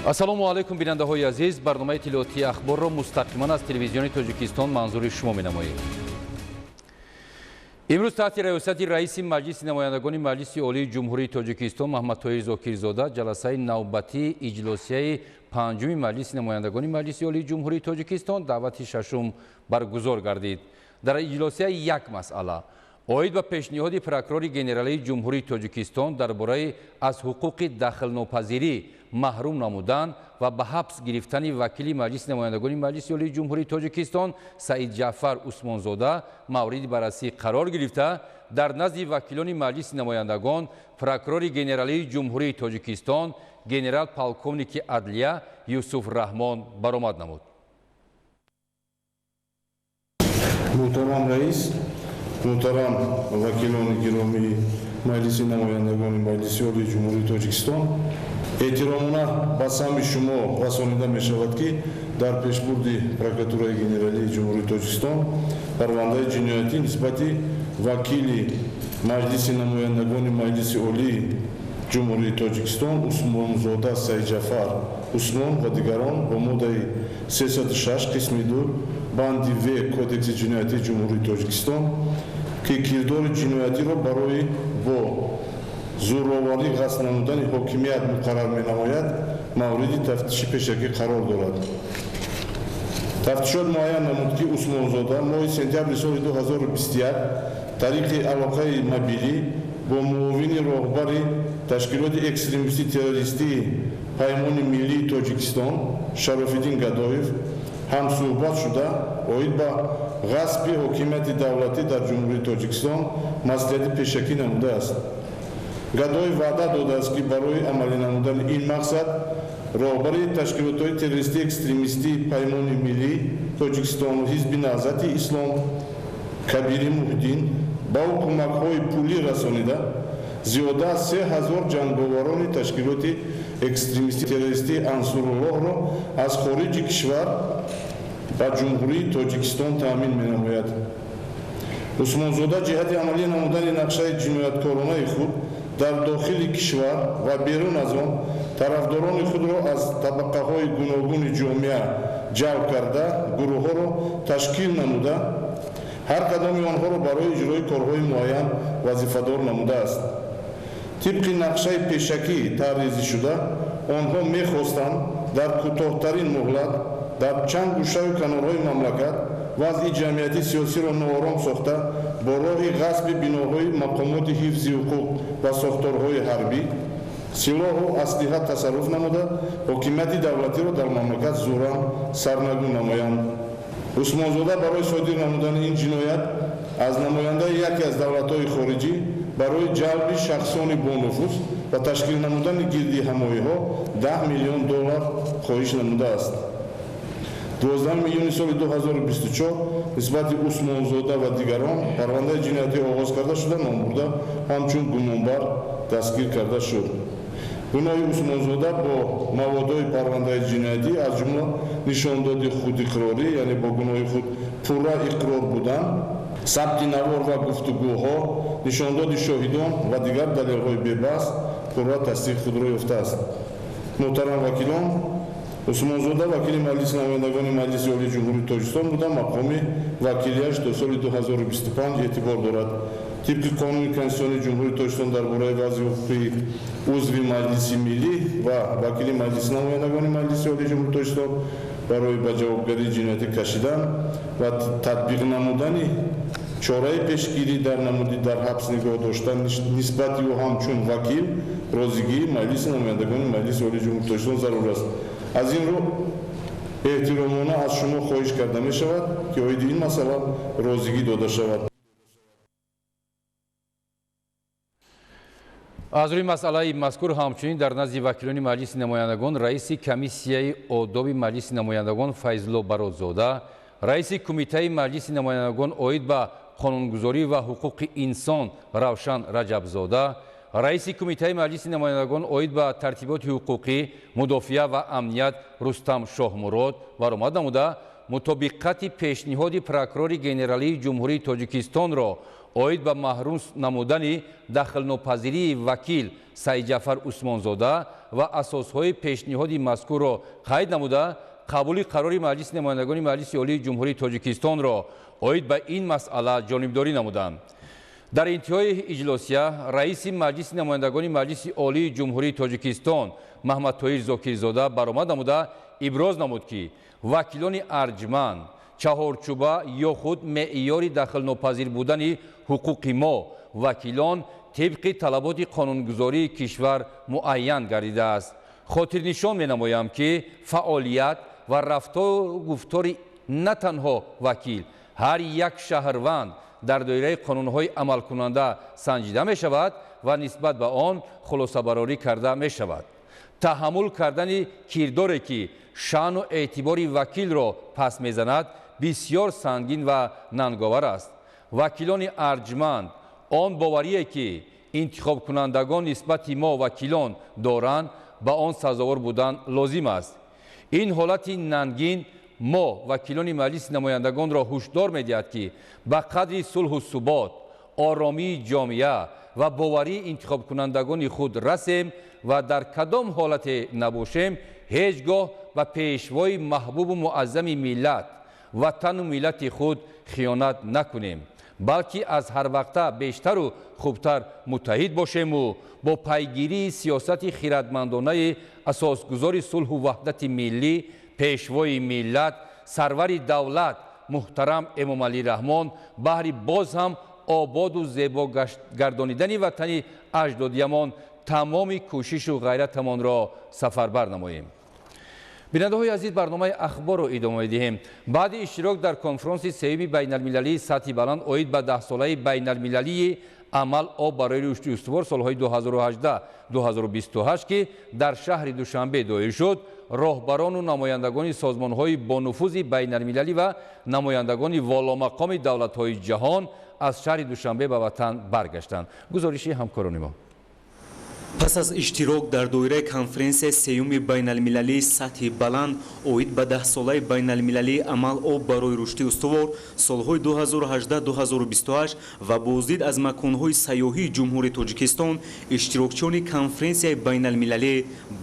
ассалому алайкум бинандаҳои азиз, барномаи иттилоотии ахборро мустақиман аз телевизиони Тоҷикистон манзури шумо менамоем. имрӯз таҳти раёсати раиси маҷлиси намояндагони маҷлиси олии ҷумҳурии Тоҷикистон Маҳмад Тоҳир Зокирзода ҷаласаи навбатии иҷлосияи панҷуми маҷлиси намояндагони маҷлиси олии ҷумҳурии Тоҷикистон даъвати шашум баргузор гардид. дар иҷлосия як масъала оид ба пешниҳоди прокурори генералии ҷумҳурии Тоҷикистон дар бораи аз ҳуқуқи дахлнопазирӣ маҳрум намудан ва ба ҳабс гирифтани вакили маҷлиси намояндагони маҷлиси олии ҷумҳурии Тоҷикистон Саид Ҷаъфар Усмонзода мавриди баррасӣ қарор гирифта, дар назди вакилони маҷлиси намояндагон прокурори генералии ҷумҳурии Тоҷикистон генерал полковники адлия Юсуф Раҳмон баромад намуд. Муҳтарам раис, муҳтарам вакилони гиромии маҷлиси намояндагони маҷлиси олии ҷумҳурии Тоҷикистон, эҳтиромона ба самми шумо расонида мешавад ки дар пешбурди прокуратураи генералии ҷумҳурии Тоҷикистон парвандаи ҷиноятӣ нисбати вакили маҷлиси намояндагони маҷлиси олии ҷумҳурии Тоҷикистон Усмонзода Саид Ҷаъфар Усмон ва дигарон бо моддаи 306 қисми 2 банди В кодекси ҷиноятии ҷумҳурии Тоҷикистон ки кирдори ҷиноятиро барои бо зӯроварӣ ғасб намудани ҳокимият муқаррар менамояд, мавриди тафтиши пешакӣ қарор дорад. Тафтишот муайян намуд ки Усмонзода моҳи сентябри соли 2021 тариқи алоқаи мобилӣ бо муовини роҳбари ташкилоти экстремистӣ террористии Паймони Миллии Тоҷикистон Шарофиддин Гадоев ҳамсӯҳбат шуда оид ба ғасби ҳокимияти давлатӣ дар ҷумҳурии Тоҷикистон маслиҳати пешакӣ намудааст. Гадоев ваъда додааст ки барои амалӣ намудани ин мақсад роҳбари ташкилотҳои террористии экстремистии Паймони Миллии Тоҷикистон ҳизби Наҳзати Ислом Кабири Муҳиддин ба ҳукуматҳои пулӣ расонида зиёда аз 3000 ҷанговарони ташкилоти экстремистии террористии Ансуруллоҳро аз хориҷи кишвар ба ҷумҳурии Тоҷикистон таъмин менамояд. Усмонзода ҷиҳати амалӣ намудани нақшаи ҷинояткоронаи худ дар дохили кишвар ва берун аз он тарафдорони худро аз табақаҳои гуногуни ҷомеа ҷалб карда гурӯҳҳоро ташкил намуда ҳар кадоми онҳоро барои иҷрои корҳои муайян вазифадор намудааст. тибқи нақшаи пешакӣ тарҳрезӣ шуда онҳо мехостанд дар кӯтоҳтарин муҳлат дар чанд гӯшаву канорҳои мамлакат вазъи ҷамъияти сиёсиро ноором сохта бо роҳи ғасби биноҳои мақомоти ҳифзи ҳуқуқ ва сохторҳои ҳарбӣ силоҳу аслиҳа тасарруф намуда ҳокимияти давлатиро дар мамлакат зӯран сарнагӯ намоянд. Усмонзода барои содир намудани ин ҷиноят аз намояндаи яке аз давлатҳои хориҷӣ барои ҷалби шахсони бонуфуз ва ташкил намудани гирдиҳамоиҳо $10 миллион хоҳиш намудааст. 12 июни соли 2024 нисбати Усмонзода ва дигарон парвандаи ҷиноятӣ оғоз карда шуда ном бурда ҳамчун гумонбар дастгир карда шуд. Гуноҳи Усмонзода бо маводҳои парвандаи ҷиноятӣ аз ҷумла нишондоди худиқрорӣ, яъне бо гуноҳи худ пурра иқрор будан, сабти навор ва гуфтугӯҳо, нишондоди шоҳидон ва дигар далелҳои бебаҳс пурра тасдиқ худро ёфтааст. Муҳтарам вакилон, Усмонзода вакили маҷлиси намояндагони маҷлиси олии ҷумҳурии Тоҷикистон буда мақоми вакилияш то соли 2025 эътибор дорад. тибқи қонуни конститутсионии ҷумҳурии Тоҷикистон дар бораи вазъи ҳуқуқи узви маҷлиси миллӣ ва вакили маҷлиси намояндагони маҷлиси олии ҷумҳурии Тоҷикистон барои ба ҷавобгарии ҷиноятӣ кашидан ва татбиқ намудани чораи пешгирӣ дар намуди дар ҳабс нигоҳ доштан нисбати ӯ ҳамчун вакил розигии маҷлиси намояндагони маҷлиси олии ҷумҳурии Тоҷикистон зарур аст. аз ин рӯ эҳтиромона аз шумо хоҳиш карда мешавад ки оиди ин масъала розигӣ дода шавад. аз рӯи масъалаи мазкур ҳамчунин дар назди вакилони маҷлиси намояндагон раиси комиссияи одоби маҷлиси намояндагон Файзулло Барозода, раиси кумитаи маҷлиси намояндагон оид ба қонунгузорӣ ва ҳуқуқи инсон Равшан Раҷабзода, раиси кумитаи маҷлиси намояндагон оид ба тартиботи ҳуқуқӣ, мудофиа ва амният Рустам Шоҳмурод баромад намуда мутобиқати пешниҳоди прокурори генералии ҷумҳурии Тоҷикистонро оид ба маҳрум намудани дахлнопазирии вакил Саидҷафар Усмонзода ва асосҳои пешниҳоди мазкурро қайд намуда, қабули қарори маҷлиси намояндагони маҷлиси олии ҷумҳурии Тоҷикистонро оид ба ин масъала ҷонибдорӣ намуданд. дар интиҳои иҷлосия раиси маҷлиси намояндагони маҷлиси олии ҷумҳурии Тоҷикистон Маҳмадтоҳир Зокирзода баромад намуда иброз намуд, ки вакилони арҷманд чаҳорчӯба ё худ меъёри дахлнопазир будани ҳуқуқи мо вакилон тибқи талаботи қонунгузории кишвар муайян гардидааст. хотирнишон менамоям, ки фаъолият ва рафтору гуфтори на танҳо вакил, ҳар як шаҳрванд дар доираи қонунҳои амалкунанда санҷида мешавад ва нисбат ба он хулосабарорӣ карда мешавад. таҳаммул кардани кирдоре, ки шаъну эътибори вакилро пас мезанад, бисьёр сангин ва нанговар аст. вакилони арҷманд он боварие, ки интихобкунандагон нисбати мо вакилон доранд, ба он сазовор будан лозим аст. ин ҳолати нангин мо вакилони маҷлиси намояндагонро ҳушдор медиҳад, ки ба қадри сулҳу субот, оромии ҷомеа ва боварии интихобкунандагони худ расем ва дар кадом ҳолате набошем, ҳеҷ гоҳ ба пешвои маҳбубу муаззами миллат, ватану миллати худ хиёнат накунем, балки аз ҳарвақта бештару хубтар муттаҳид бошему бо пайгирии сиёсати хиратмандонаи асосгузори сулҳу ваҳдати миллӣ, пешвои миллат, сарвари давлат муҳтарам Эмомалӣ Раҳмон баҳри боз ҳам ободу зебо гардонидани ватани аҷдодиямон тамоми кӯшишу ғайратамонро сафарбар намоем. бинандаҳои азиз, барномаи ахборро идома медиҳем. баъди иштирок дар конфронси сеюми байналмилалии сатҳи баланд оид ба 10-солаи байналмилалии амал об барои рушди устувор солҳои 2018-2028, ки дар шаҳри Душанбе доир шуд, роҳбарону намояндагони созмонҳои бонуфузи байналмилалӣ ва намояндагони воломақоми давлатҳои ҷаҳон аз шаҳри Душанбе ба ватан баргаштанд. гузориши ҳамкорони мо. пас аз иштирок дар доираи конференсияи сеюми байналмилалии сатҳи баланд оид ба 10-солаи байналмилалии амал об барои рушди устувор солҳои 2018-2028 ва боздид аз маконҳои сайёҳии ҷумҳурии Тоҷикистон, иштирокчиёни конференсияи байналмилалӣ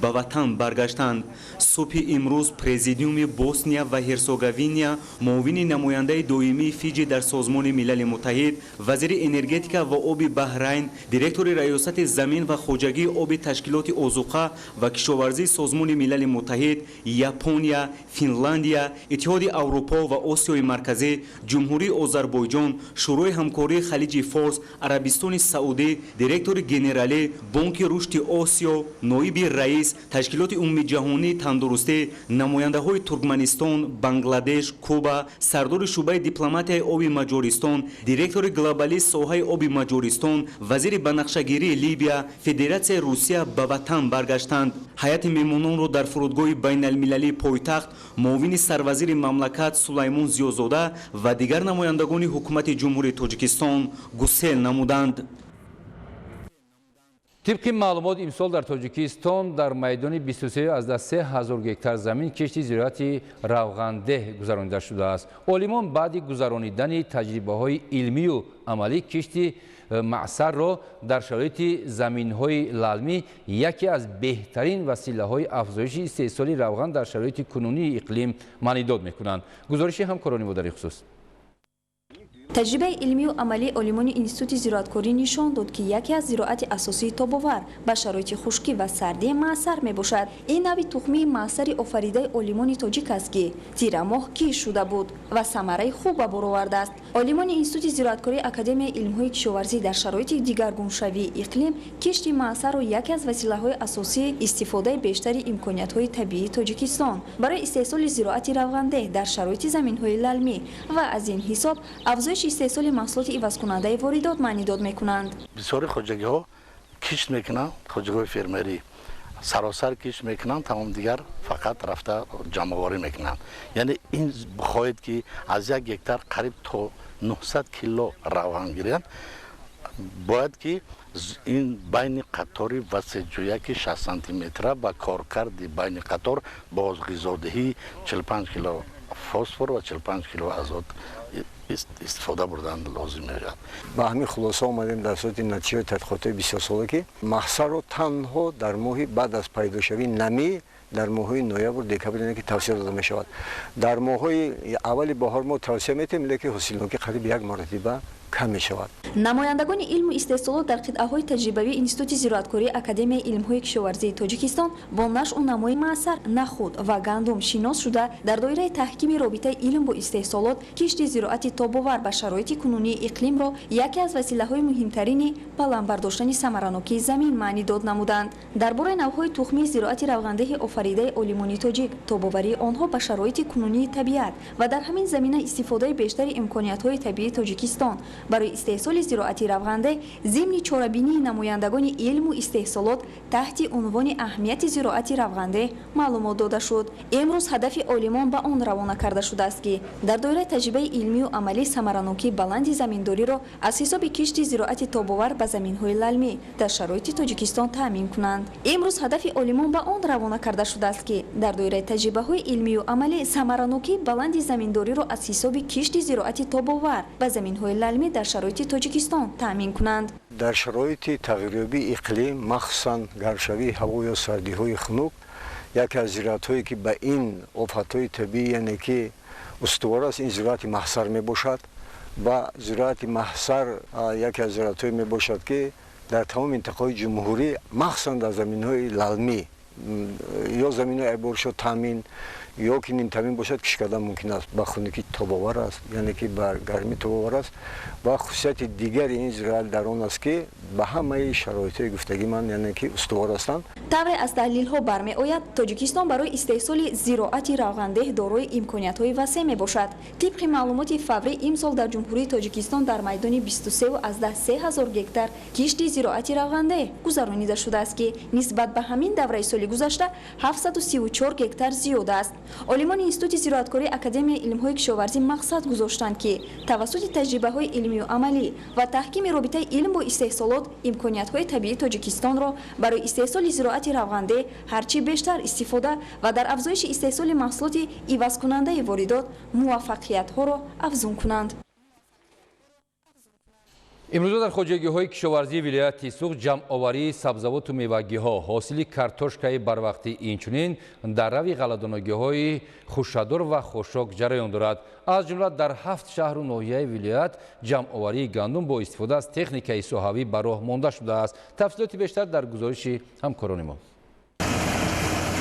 ба ватан баргаштанд. субҳи имрӯз президиуми Босния ва Ҳерцеговина, муовини намояндаи доимии Фиҷи дар созмони милали муттаҳид, вазири энергетика ва оби Баҳрайн, директори раёсати замин ва хоҷагии оби ташкилоти озуқа ва кишоварзии созмони милали муттаҳид, Япония, Финландия, Иттиҳоди Аврупо ва Осиёи марказӣ, ҷумҳурии Озарбойҷон, шӯрои ҳамкории халиҷи Форс, Арабистони Саудӣ, директори генералӣ, Бонки рушди Осиё, ноиби раис, ташкилоти умумиҷаҳонии тандурустӣ, намояндаҳои Туркманистон, Бангладеш, Куба, сардори шӯъбаи дипломатияи оби Маҷористон, директори глобалии соҳаи оби Маҷористон, вазири банақшагирии Либия, Федератсияи Русия ба ватан баргаштанд. ҳайати меҳмононро дар фурудгоҳи байналмилалии пойтахт муовини сарвазири мамлакат Сулаймон Зиёзода ва дигар намояндагони ҳукумати ҷумҳурии Тоҷикистон гусел намуданд. тибқи маълумот имсол дар Тоҷикистон дар майдони 23,3 гектар замин кишти зироати равғандеҳ гузаронида шудааст. олимон баъди гузаронидани таҷрибаҳои илмию амалӣ кишти маъсарро дар шароити заминҳои лалмӣ яке аз беҳтарин василаҳои афзоиши истеҳсоли равған дар шароити кунунии иқлим маънидод мекунанд. гузориши ҳамкорони мо дар ин хусус. таҷрибаи илмию амалии олимони институти зироаткорӣ нишон дод, ки яке аз зироати асосии тобовар ба шароити хушкӣ ва сардӣ маъсар мебошад. ин нави тухмии маъсари офаридаи олимони тоҷик аст, ки зира моҳ киш шуда буд ва самараи хуб ба бор овардааст. олимони институти зироаткорӣ академияи илмҳои кишоварзӣ дар шароити дигаргуншавии иқлим кишти маъсарро яке аз василаҳои асосии истифодаи бештари имкониятҳои табиии Тоҷикистон барои истеҳсоли зироати равғандеҳ дар шароити заминҳои лалмӣ ва аз ин ҳисоб афзоиши истеҳсоли маҳсулоти ивазкунандаи воридот маънидод мекунанд. бисёри хоҷагиҳо кишт мекунанд, хоҷагиҳои фермерӣ саросар кишт мекунанд, тамом дигар фақат рафта ҷамъоварӣ мекунанд. яъне ин хоҳед ки аз 1 гектар қариб то 900 кило равған гиранд. бояд ки ин байни қатори васеҷӯяки 60 сантиметра ба коркарди байни қатор боз ғизодиҳӣ 45 кило фосфор ва 45 кило азот истифода бурдан лозим меояд. ба ҳамин хулоса омадем дар сурати натиҷаи тадқиқотҳои бисёрсола ки маҳсарро танҳо дар моҳи баъд аз пайдошавии намӣ дар моҳҳои ноябр декабр ки тавсия дода мешавад. Дар моҳҳои аввали баҳор мо тавсия метем леки ҳосилнокӣ қариб 1 маратиба кам мешавад. намояндагони илму истеҳсолот дар қитъаҳои таҷрибавии институти зироаткории академияи илмҳои кишоварзии тоҷикистон бо нашу намои маъсар нахуд ва гандум шинос шуда дар доираи таҳкими робитаи илм бо истеҳсолот кишти зироати тобовар ба шароити кунунии иқлимро яке аз василаҳои муҳимтарини баланд бардоштани самаранокии замин маънӣ дод намуданд. дар бораи навъҳои тухмии зироати равғандеҳи офаридаи олимони тоҷик, тобоварии онҳо ба шароити кунунии табиат ва дар ҳамин замина истифодаи бештари имкониятҳои табиии тоҷикистон барои истеҳсоли зироати равғанде зимни чорабинии намояндагони илму истеҳсолот таҳти унвони аҳамияти зироати равғанде маълумот дода шуд. имрӯз ҳадафи олимон ба он равона карда шудааст ки дар доираи таҷрибаи илмию амалӣ самаранокии баланди заминдориро аз ҳисоби кишти зироати тобовар ба заминҳои лалмӣ дар шароити тоҷикистон таъмин кунанд. имрӯз ҳадафи олимон ба он равона карда шудааст ки дар доираи таҷрибаҳои илмию амалӣ самаранокии баланди заминдориро аз ҳисоби кишти зироати тобовар ба заминҳои лалмӣ дар шароити тоҷикистон таъмин кунанд. дар шароити тағйирёбии иқлим махсусан гармшавии ҳаво ё сардиҳои хунук яке аз зироатҳое ки ба ин офатҳои табиӣ яъне ки устувор аст ин зироати маҳсар мебошад. ба зироати маҳсар яке аз зироатҳое мебошад ки дар тамоми минтақаҳои ҷумҳурӣ махсусан дар заминҳои лалмӣ ё заминҳои айборшо таъмин ё ки нинтамин бошад киш кардан мумкин аст ба хунукӣ тобовар аст яъне ки ба гармӣ тобовар аст ва хусусияти дигари ин зироат дар он аст ки ба ҳамаи шароитҳои гуфтагӣ ман яъне ки устувор ҳастанд. тавре аз таҳлилҳо бармеояд тоҷикистон барои истеҳсоли зироати равғандеҳ дорои имкониятҳои васеъ мебошад. тибқи маълумоти фаврӣ имсол дар ҷумҳурии тоҷикистон дар майдони 23,3 гектар кишти зироати равғандеҳ гузаронида шудааст ки нисбат ба ҳамин давраи соли гузашта 734 гектар зиёд аст. олимони институти зироаткории академияи илмҳои кишоварзӣ мақсад гузоштанд ки тавассути таҷрибаҳои илмию амалӣ ва таҳкими робитаи илм бо истеҳсолот имкониятҳои табиии тоҷикистонро барои истеҳсоли зироати равғандеҳ ҳарчи бештар истифода ва дар афзоиши истеҳсоли маҳсулоти ивазкунандаи воридот муваффақиятҳоро афзун кунанд. имрӯза дар хоҷагиҳои кишоварзии вилояти Суғ ҷамъоварии сабзавоту мевагиҳо, ҳосили картошкаи барвақтӣ инчунин дар рави ғалладонагиҳои хушадор ва хушок ҷараён дорад. аз ҷумла дар 7 шаҳру ноҳияи вилоят ҷамъоварии гандум бо истифода аз техникаи соҳавӣ ба роҳ монда шудааст. тафсилоти бештар дар гузориши ҳамкорони мо.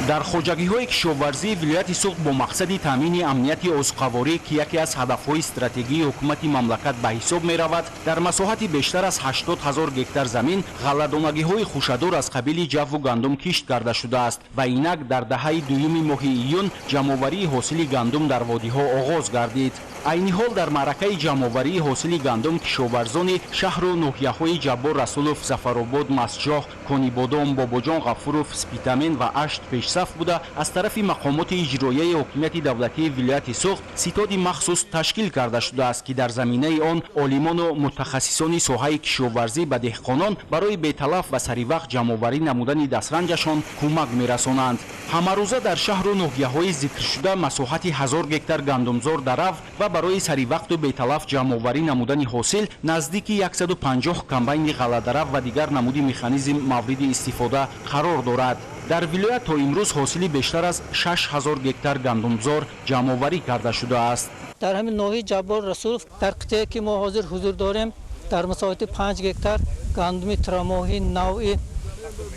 дар хоҷагиҳои кишоварзии вилояти Суғд бо мақсади таъмини амнияти озуқаворӣ ки яке аз ҳадафҳои стратегии ҳукумати мамлакат ба ҳисоб меравад, дар масоҳати бештар аз 80 000 гектар замин ғалладонагиҳои хушадор аз қабили ҷавву гандум кишт карда шудааст ва инак дар даҳаи дуюми моҳи июн ҷамъоварии ҳосили гандум дар водиҳо оғоз гардид. айни ҳол дар маъракаи ҷамъоварии ҳосили гандум кишоварзони шаҳру ноҳияҳои ҷаббор расулов, зафаробод, масҷоҳ, конибодом, бобоҷон ғафуров, спитамен ва ашт пешсаф буда аз тарафи мақомоти иҷроияи ҳокимияти давлатии вилояти Суғд ситоди махсус ташкил карда шудааст ки дар заминаи он олимону мутахассисони соҳаи кишоварзӣ ба деҳқонон барои беталаф ва саривақт ҷамъоварӣ намудани дастранҷашон кӯмак мерасонанд. ҳамарӯза дар шаҳру ноҳияҳои зикршуда масоҳати 1000 гектар гандумзор дарав ва барои саривақту беталаф ҷамъоварӣ намудани ҳосил наздики 150 комбайни ғалладарав ва дигар намуди механизм мавриди истифода қарор дорад. дар вилоят то имрӯз ҳосили бештар аз 6000 гектар гандумзор ҷамъоварӣ карда шудааст. дар ҳамин ноҳияи ҷаббор расулов дар қитъае ки мо ҳозир ҳузур дорем дар масоҳати 5 гектар гандуми тирамоҳӣ навъи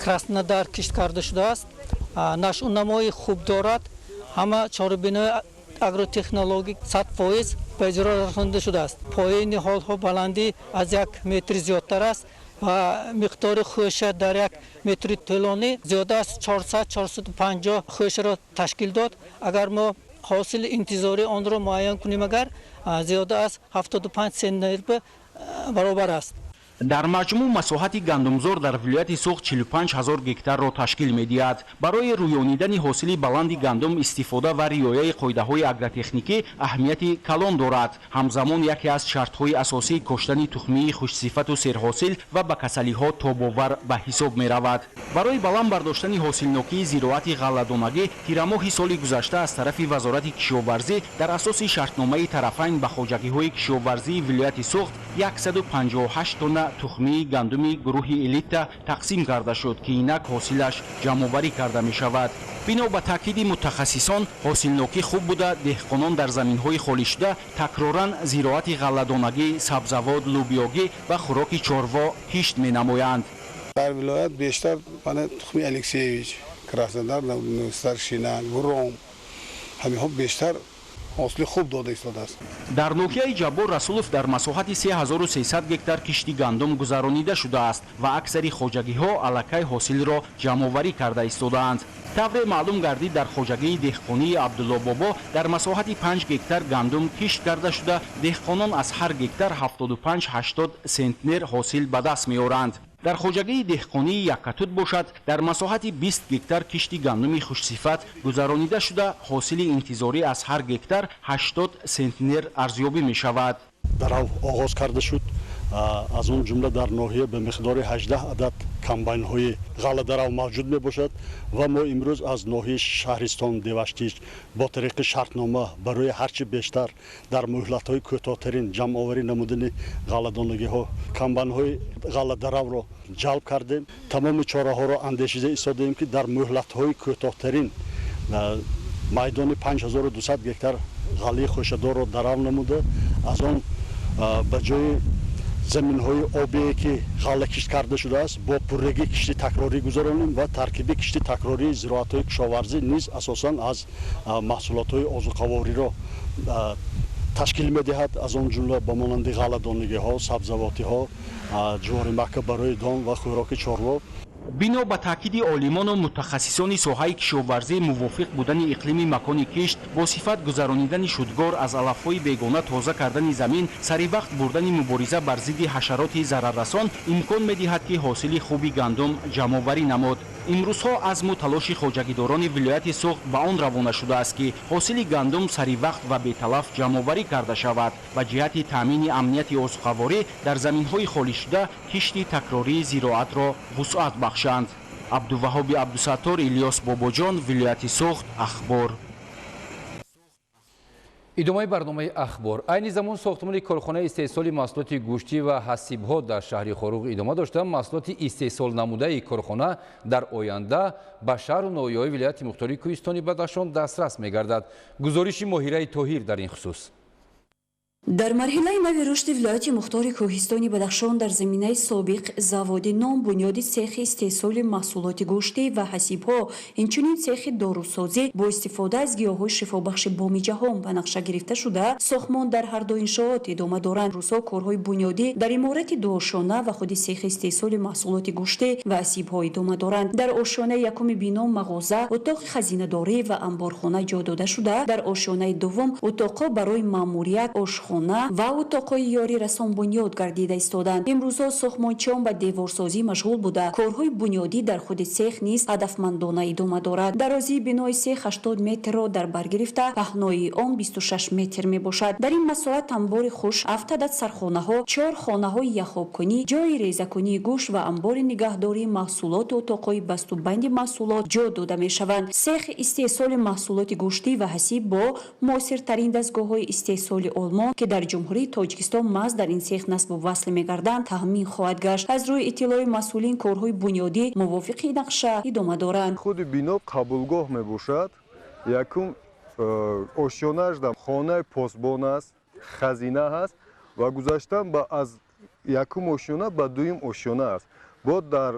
краснодар кишт карда шудааст. нашу намои хуб дорад. ҳама чорабинои агротехнологик 100% ба иҷро расонида шудааст. поини ҳолҳо баландӣ аз 1 метри зиёдтар аст ва миқдори хӯша дар 1 метри тӯлонӣ зиёда аз 400-450 хӯшаро ташкил дод. агар мо ҳосили интизори онро муайян кунем, агар зиёда аз 75 центнер баробар аст. дар маҷмӯъ масоҳати гандумзор дар вилояти суғд 45 000 гектарро ташкил медиҳад. Барои рӯёнидани ҳосили баланди гандум истифода ва риояи қоидаҳои агротехникӣ аҳамияти калон дорад. ҳамзамон яке аз шартҳои асосии коштани тухмии хушсифату серҳосил ва ба касалиҳо тобовар ба ҳисоб меравад. барои баланд бардоштани ҳосилнокии зироати ғалладонагӣ тирамоҳи соли гузашта аз тарафи вазорати кишоварзӣ дар асоси шартномаи тарафайн ба хоҷагиҳои кишоварзии вилояти суғд 158 тонна тухмии гандуми гурӯҳи элита тақсим карда шуд ки инак ҳосилаш ҷамъоварӣ карда мешавад. бино ба таъкиди мутахассисон ҳосилнокӣ хуб буда деҳқонон дар заминҳои холишуда такроран зироати ғалладонагӣ, сабзавот, лӯбиёгӣ ва хӯроки чорво кишт менамоянд. дар вилоят бештар тухми алексеевич, краснодар, старшина, гуром ҳамиҳо бештар ҳосили хуб дода истодааст. дар ноҳияи ҷаббор расулов дар масоҳати 3300 гектар кишти гандум гузаронида шудааст ва аксари хоҷагиҳо аллакай ҳосилро ҷамъоварӣ карда истодаанд. тавре маълум гардид дар хоҷагии деҳқонии абдулло бобо дар масоҳати 5 гектар гандум кишт карда шуда деҳқонон аз ҳар гектар 75-80 сентнер ҳосил ба даст меоранд. дар хоҷагии деҳқонии яккатут бошад дар масоҳати 20 гектар кишти гандуми хушсифат гузаронида шуда ҳосили интизорӣ аз ҳар гектар 80 сентнер арзёбӣ мешавад. дарав оғоз карда шуд. аз он ҷумла дар ноҳия ба миқдори 18 адад комбайнҳои ғалладарав мавҷуд мебошад ва мо имрӯз аз ноҳияи шаҳристон деваштич бо тариқи шартнома барои ҳарчи бештар дар муҳлатҳои кӯтоҳтарин ҷамъоварӣ намудани ғалладонагиҳо комбайнҳои ғалладаравро ҷалб кардем. тамоми чораҳоро андешида истодаем ки дар муҳлатҳои кӯтоҳтарин майдони 5200 гектар ғаллии хӯшадорро дарав намуда аз он ба ҷои заминҳои обие ки ғалла кишт карда шудааст бо пуррагӣ кишти такрорӣ гузаронем ва таркиби кишти такрории зироатҳои кишоварзӣ низ асосан аз маҳсулотҳои озуқавориро ташкил медиҳад. аз он ҷумла ба монанди ғалладонагиҳо, сабзавотиҳо, ҷуворимакка барои дон ва хӯроки чорво. бино ба таъкиди олимону мутахассисони соҳаи кишоварзӣ мувофиқ будани иқлими макони кишт бо сифат гузаронидани шудгор аз алафҳои бегона тоза кардани замин саривақт бурдани мубориза бар зидди ҳашароти зараррасон имкон медиҳад ки ҳосили хуби гандум ҷамъоварӣ намуд. имрӯзҳо азму талоши хоҷагидорони вилояти суғд ба он равона шудааст ки ҳосили гандум саривақт ва беталаф ҷамъоварӣ карда шавад ба ҷиҳати таъмини амнияти озуқаворӣ дар заминҳои холишуда кишти такрории зироатро вусъат бахшанд. абдуваҳоби абдусаттор, Илёс Бобоҷон, вилояти суғд, ахбор. идомаи барномаи ахбор. айни замон сохтмони корхонаи истеҳсоли маҳсулоти гӯшти ва ҳасибҳо дар шаҳри хоруғ идома дошта, маҳсулоти истеҳсолнамудаи корхона дар оянда ба шаҳру ноҳияҳои вилояти мухтории кӯҳистони Бадахшон дастрас мегардад. гузориши Моҳираи Тоҳир дар ин хусус. дар марҳилаи нави рушди вилояти мухтори кӯҳистони Бадахшон дар заминаи собиқ заводи нон, бунёди цехи истеҳсоли маҳсулоти гӯшти ва ҳасибҳо, инчунин цехи дорусозӣ бо истифода аз гиёҳҳои шифобахши боми ҷаҳон ба нақша гирифта шуда, сохмон дар ҳарду иншоот идома доранд. рӯзҳо корҳои бунёдӣ дар иморати ду ошона ва худи цехи истеҳсоли маҳсулоти гӯшти ва ҳасибҳо идома доранд. дар ошонаи якуми бино мағоза, утоқи хазинадорӣ ва амборхона ҷо дода шуда, дар ошонаи дуввум утоқҳо барои маъмурият, ошхона ва утоқҳои ёрӣ расон бунёд гардида истоданд. имрӯзҳо сохмончиён ба деворсозӣ машғул буда, корҳои бунёдӣ дар худи цех низ ҳадафмандона идома дорад. дарозии бинои цех 80 метрро дар бар гирифта, паҳнои он 26 метр мебошад. дар ин масоҳат амбори хуш 7 адад сархонаҳо, 4 хонаҳои яхобкунӣ, ҷои резакунии гӯшт ва амбори нигаҳдории маҳсулоту утоқҳои бастубанди маҳсулот ҷо дода мешаванд. цех истеҳсоли маҳсулоти гӯшти ва ҳасиб бо муосиртарин дастгоҳҳои истеҳсоли олмон ки дар ҷумҳурии Тоҷикистон маҳз дар ин цех насбу васлӣ мегарданд, таъмин хоҳад гашт. аз рӯи иттилои масъулин, корҳои бунёдӣ мувофиқи нақша идома доранд. худи бино қабулгоҳ мебошад. якум ошёнааш дар хонаи посбон аст, хазина ҳаст ва гузаштан ба аз якум ошёна ба дуюм ошёна аст. бо дар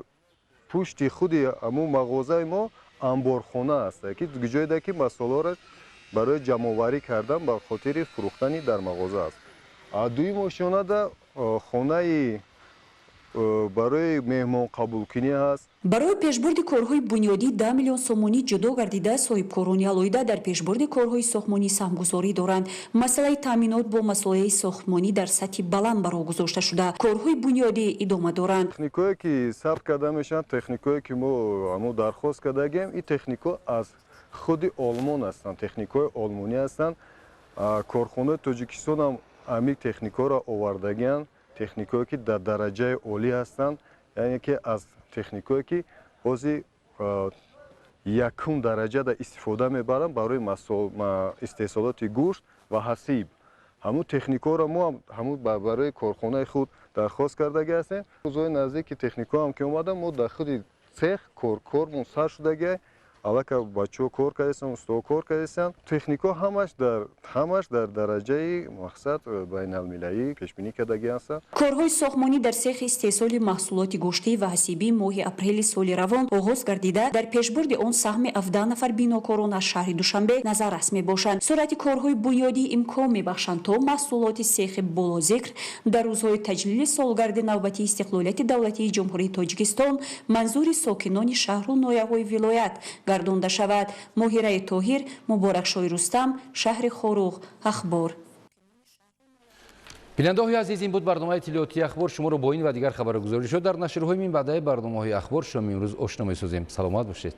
пушти худи аму мағозаи мо амборхона аст ки ҷойда ки масъулораш барои ҷамъоварӣ кардан ба хотири фурӯхтани дар мағоза аст. дуюм ошонада хонаи барои меҳмонқабулкунӣ ҳаст. барои пешбурди корҳои бунёдӣ 10 миллион сомонӣ ҷудо гардида соҳибкорони алоҳида дар пешбурди корҳои сохтмонӣ саҳмгузорӣ доранд. масъалаи таъминот бо масъулияи сохтмонӣ дар сатҳи баланд баро гузошта шуда корҳои бунёдӣ идома доранд. техникое ки сарф карда мешаванд, техникое ки мо дархост кардагем, ин технико аз худи олмон ҳастанд, техникои олмонӣ ҳастанд. корхонаи тоҷикистон ҳам амик техникоро овардагианд, техникое ки дар дараҷаи олӣ ҳастанд, яъне ки аз техникое ки бози якум дараҷада истифода мебаранд барои истеҳсолоти гӯшт ва ҳасиб. ҳамун техникоро мо ҳамун барои корхонаи худ дархост кардаги ҳастем. рӯзҳои наздики техникоам ки омада, мо дар худи цех кормон сар шудагӣ, аллака бачаҳо кор кардестанд, устоо кор кардестанд. технико ҳамаш дар дараҷаи мақсад байналмилалӣ пешбинӣ кардаги ҳастанд. корҳои сохтмонӣ дар цехи истеҳсоли маҳсулоти гӯштӣ ва ҳасибӣ моҳи апрели соли равон оғоз гардида, дар пешбурди он саҳми 17 нафар бинокорон аз шаҳри Душанбе назаррас мебошанд. суръати корҳои бунёдӣ имкон мебахшанд то маҳсулоти цехи болозикр дар рӯзҳои таҷлили солгарди навбатии истиқлолияти давлатии ҷумҳурии Тоҷикистон манзури сокинони шаҳру нояҳои вилоят гардонда шавад. моҳираи тоҳир, муборакшои рустам, шаҳри хоруғ. ахбор. бинандаҳои азиз, ин буд барномаи иттилоотии ахбор. шуморо бо ин ва дигар хабаргузоришҳо дар нашрҳои минбаъдаи барномаҳои ахбор шоми имрӯз ошно месозем. саломат бошед.